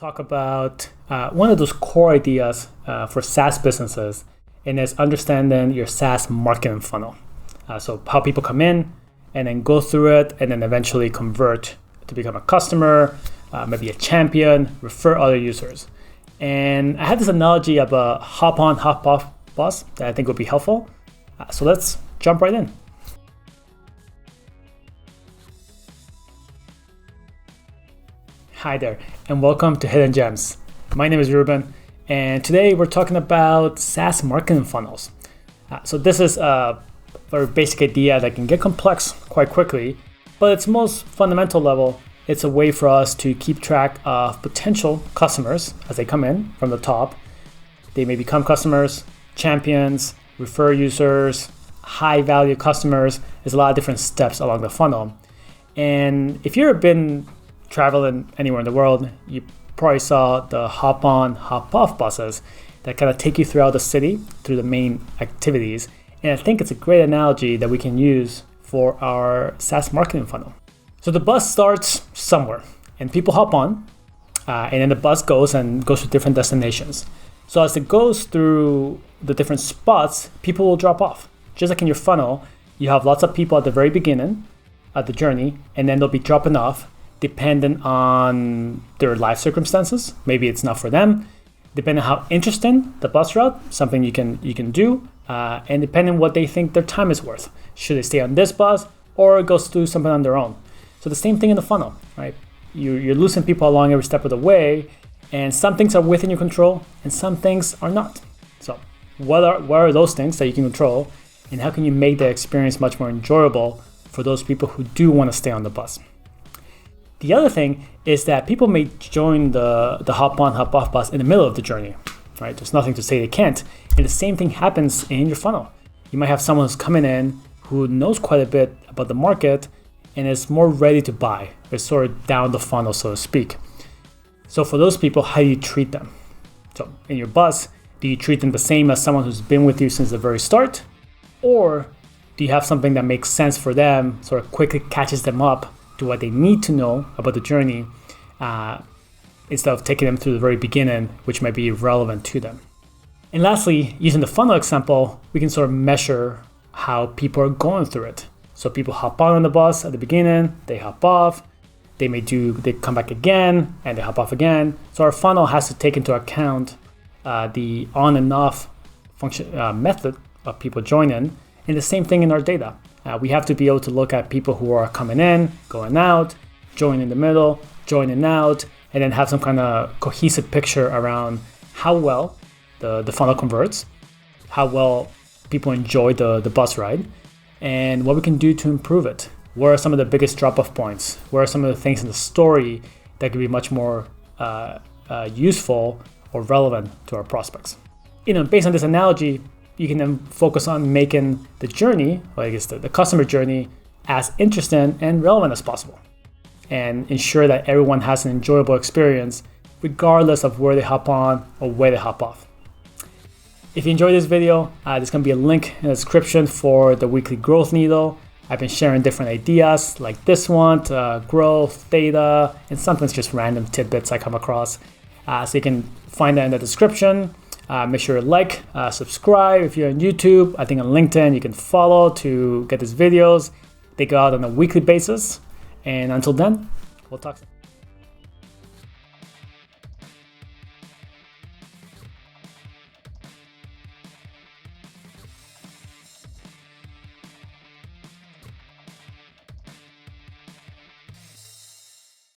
talk about one of those core ideas for SaaS businesses, and it's understanding your SaaS marketing funnel. So how people come in and then go through it and then eventually convert to become a customer, maybe a champion, refer other users. And I had this analogy of a hop on, hop off bus that I think would be helpful. So let's jump right in. Hi there, and welcome to Hidden Gems. My name is Ruben, and today we're talking about SaaS marketing funnels. So this is a very basic idea that can get complex quite quickly, but at its most fundamental level, it's a way for us to keep track of potential customers as they come in from the top. They may become customers, champions, refer users, high value customers. There's a lot of different steps along the funnel. And if you've been traveling anywhere in the world, you probably saw the hop on, hop off buses that kind of take you throughout the city through the main activities. And I think it's a great analogy that we can use for our SaaS marketing funnel. So the bus starts somewhere and people hop on and then the bus goes to different destinations. So as it goes through the different spots, people will drop off. Just like in your funnel, you have lots of people at the very beginning of the journey, and then they'll be dropping off dependent on their life circumstances. Maybe it's not for them. Depending on how interesting the bus route, something you can do, and depending on what they think their time is worth. Should they stay on this bus or go do something on their own? So the same thing in the funnel, right? You're losing people along every step of the way, and some things are within your control and some things are not. So what are those things that you can control, and how can you make the experience much more enjoyable for those people who do want to stay on the bus? The other thing is that people may join the hop on, hop off bus in the middle of the journey, right? There's nothing to say they can't. And the same thing happens in your funnel. You might have someone who's coming in who knows quite a bit about the market and is more ready to buy. They're sort of down the funnel, so to speak. So for those people, how do you treat them? So in your bus, do you treat them the same as someone who's been with you since the very start? Or do you have something that makes sense for them, sort of quickly catches them up to what they need to know about the journey, instead of taking them through the very beginning, which might be irrelevant to them? And lastly, using the funnel example, we can sort of measure how people are going through it. So people hop on the bus at the beginning, they hop off, they come back again, and they hop off again. So our funnel has to take into account the on and off function method of people joining, and the same thing in our data. We have to be able to look at people who are coming in, going out, joining in the middle, joining out, and then have some kind of cohesive picture around how well the funnel converts, how well people enjoy the bus ride, and what we can do to improve it. Where are some of the biggest drop-off points? Where are some of the things in the story that could be much more useful or relevant to our prospects? Based on this analogy, you can then focus on making the journey, or I guess the customer journey, as interesting and relevant as possible, and ensure that everyone has an enjoyable experience regardless of where they hop on or where they hop off. If you enjoyed this video, there's going to be a link in the description for the weekly growth needle. I've been sharing different ideas like this one, growth, data, and sometimes just random tidbits I come across. So you can find that in the description. Make sure to like, subscribe if you're on YouTube. I think on LinkedIn you can follow to get these videos. They go out on a weekly basis. And until then, we'll talk soon.